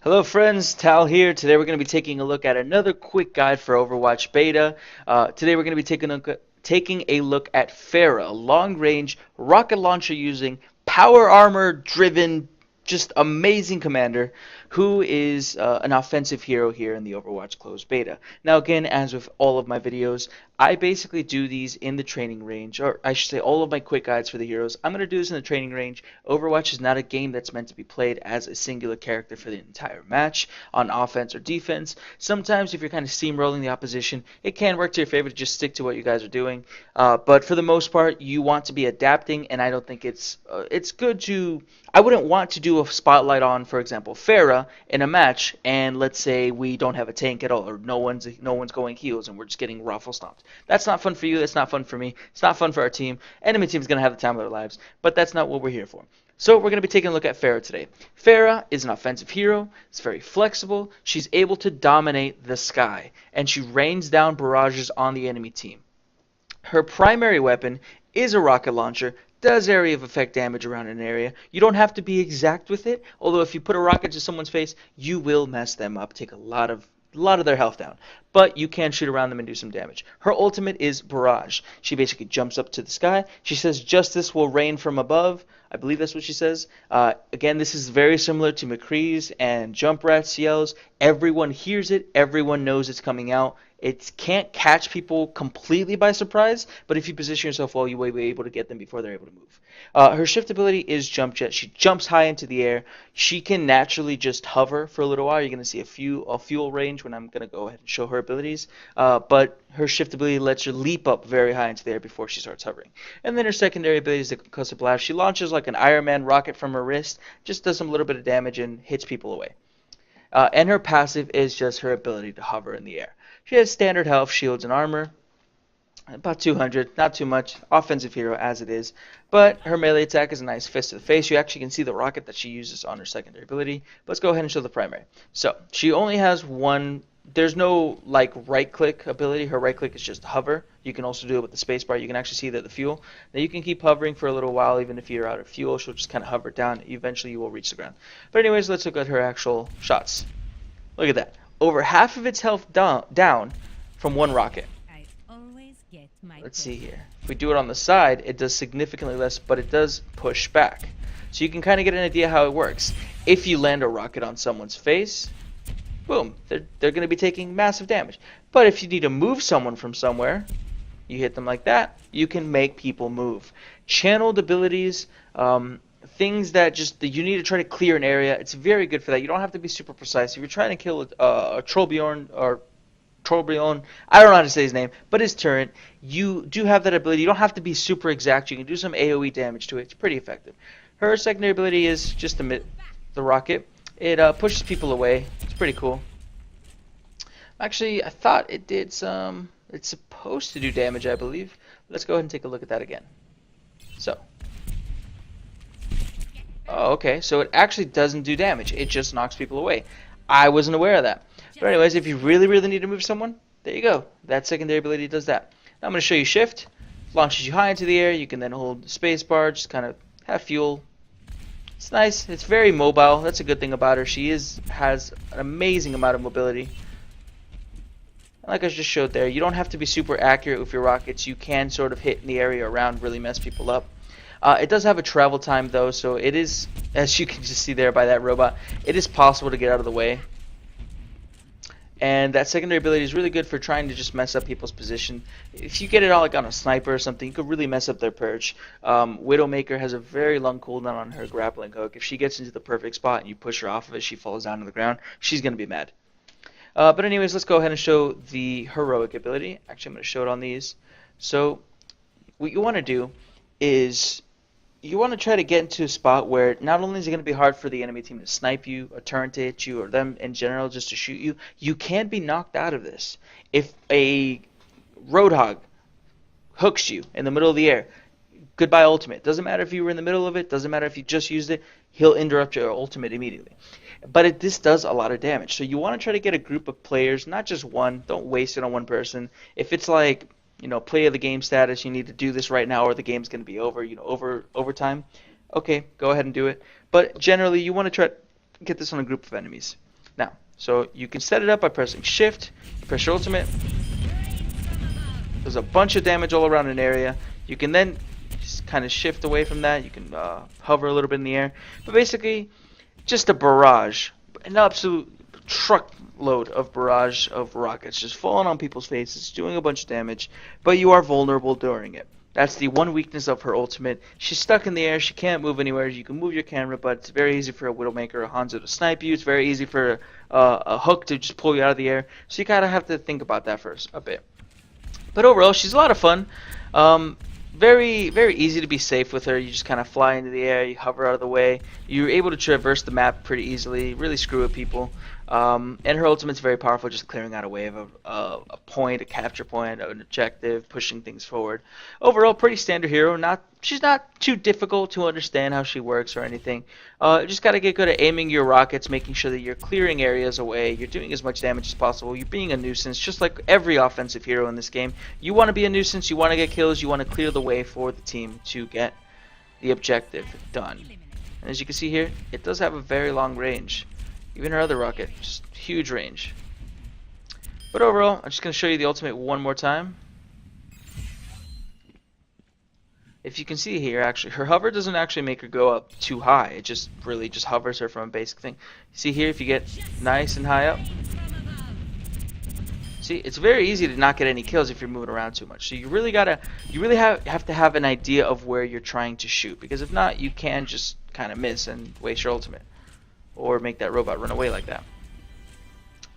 Hello friends, Tal here. Today we're going to be taking a look at another quick guide for Overwatch Beta. Today we're going to be taking a look at Pharah, a long-range rocket launcher using power armor driven, just amazing commander who is an offensive hero here in the Overwatch closed beta. Now again, as with all of my videos, I basically do these in the training range, or I should say all of my quick guides for the heroes. I'm going to do this in the training range. Overwatch is not a game that's meant to be played as a singular character for the entire match on offense or defense. Sometimes if you're kind of steamrolling the opposition, it can work to your favor to just stick to what you guys are doing. But for the most part, you want to be adapting, and I don't think it's good to. I wouldn't want to do a spotlight on, for example, Pharah in a match, and let's say we don't have a tank at all, or no one's going heals, and we're just getting raffle stomped. That's not fun for you. That's not fun for me. It's not fun for our team. Enemy team's gonna have the time of their lives, but that's not what we're here for. So we're going to be taking a look at Pharah today. Pharah is an offensive hero. It's very flexible. She's able to dominate the sky, and she rains down barrages on the enemy team. Her primary weapon is a rocket launcher, does area of effect damage around an area. You don't have to be exact with it, although if you put a rocket to someone's face, you will mess them up, take a lot of their health down. But you can shoot around them and do some damage. Her ultimate is Barrage. She basically jumps up to the sky. She says, "Justice will rain from above." I believe that's what she says. Again, this is very similar to McCree's and Jumprat's yells. Everyone hears it. Everyone knows it's coming out. It can't catch people completely by surprise, but if you position yourself well, you will be able to get them before they're able to move. Her shift ability is Jump Jet. She jumps high into the air. She can naturally just hover for a little while. You're going to see a fuel range when I'm going to go ahead and show her abilities, but her shift ability lets her leap up very high into the air before she starts hovering. And then her secondary ability is the Concussive Blast. She launches like an Iron Man rocket from her wrist, just does some little bit of damage and hits people away. And her passive is just her ability to hover in the air. She has standard health, shields, and armor. About 200, not too much. Offensive hero as it is. But her melee attack is a nice fist to the face. You actually can see the rocket that she uses on her secondary ability. Let's go ahead and show the primary. So, she only has one. There's no like right click ability. Her right click is just hover. You can also do it with the spacebar. You can actually see that the fuel. Now you can keep hovering for a little while even if you're out of fuel. She'll just kind of hover down. Eventually you will reach the ground. But anyways, let's look at her actual shots. Look at that. Over half of its health down from one rocket. Let's see here. If we do it on the side, it does significantly less, but it does push back. So you can kind of get an idea how it works. If you land a rocket on someone's face, boom, they're going to be taking massive damage. But if you need to move someone from somewhere, you hit them like that, you can make people move. Channeled abilities, things that you need to try to clear an area. It's very good for that. You don't have to be super precise. If you're trying to kill a Trollbjorn or Trollbjorn, I don't know how to say his name, but his turret, you do have that ability. You don't have to be super exact. You can do some AoE damage to it. It's pretty effective. Her secondary ability is just the rocket. It pushes people away. It's pretty cool. Actually, I thought it did some. It's supposed to do damage, I believe. Let's go ahead and take a look at that again. So. Oh, okay. So it actually doesn't do damage. It just knocks people away. I wasn't aware of that. But anyways, if you really, really need to move someone, there you go. That secondary ability does that. Now I'm going to show you Shift. Launches you high into the air. You can then hold the spacebar, just kind of have fuel. It's nice. It's very mobile. That's a good thing about her. She has an amazing amount of mobility. And like I just showed there, you don't have to be super accurate with your rockets. You can sort of hit in the area around, really mess people up. It does have a travel time though, so it is, as you can just see there by that robot, it is possible to get out of the way. And that secondary ability is really good for trying to just mess up people's position. If you get it all like on a sniper or something, you could really mess up their perch. Widowmaker has a very long cooldown on her grappling hook. If she gets into the perfect spot and you push her off of it, she falls down to the ground, she's going to be mad. But anyways, let's go ahead and show the heroic ability. Actually, I'm going to show it on these. So what you want to do is you want to try to get into a spot where not only is it going to be hard for the enemy team to snipe you, a turret to hit you, or them in general just to shoot you, you can be knocked out of this. If a Roadhog hooks you in the middle of the air, goodbye ultimate. Doesn't matter if you were in the middle of it, doesn't matter if you just used it, he'll interrupt your ultimate immediately. But this does a lot of damage. So you want to try to get a group of players, not just one. Don't waste it on one person. If it's like, play of the game status, you need to do this right now or the game's going to be over, overtime. Okay, go ahead and do it. But generally, you want to try to get this on a group of enemies. Now, so you can set it up by pressing shift, press your ultimate. There's a bunch of damage all around an area. You can then just kind of shift away from that. You can hover a little bit in the air. But basically, just a barrage, an absolute truckload of barrage of rockets just falling on people's faces, doing a bunch of damage, but you are vulnerable during it. That's the one weakness of her ultimate. She's stuck in the air. She can't move anywhere. You can move your camera, but it's very easy for a Widowmaker or Hanzo to snipe you. It's very easy for a hook to just pull you out of the air. So you kind of have to think about that first a bit. But overall, she's a lot of fun. Very, very easy to be safe with her. You just kind of fly into the air, you hover out of the way. You're able to traverse the map pretty easily, really screw with people. And her ultimate's very powerful, just clearing out a wave of a point, a capture point, an objective, pushing things forward. Overall, pretty standard hero. She's not too difficult to understand how she works or anything. You just gotta get good at aiming your rockets, making sure that you're clearing areas away, you're doing as much damage as possible, you're being a nuisance, just like every offensive hero in this game. You want to be a nuisance, you want to get kills, you want to clear the way for the team to get the objective done. And as you can see here, it does have a very long range. Even her other rocket, just huge range. But overall, I'm just going to show you the ultimate one more time. If you can see here, actually, her hover doesn't actually make her go up too high. It just really just hovers her from a basic thing. See here, if you get nice and high up. See, it's very easy to not get any kills if you're moving around too much. So you really have to have an idea of where you're trying to shoot, because if not, you can just kind of miss and waste your ultimate, or make that robot run away like that.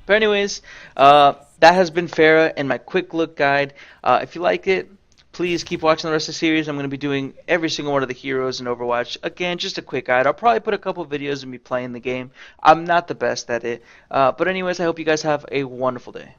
But anyways, that has been Pharah and my quick look guide. If you like it, please keep watching the rest of the series. I'm going to be doing every single one of the heroes in Overwatch. Again, just a quick guide. I'll probably put a couple videos of me playing the game. I'm not the best at it. But anyways, I hope you guys have a wonderful day.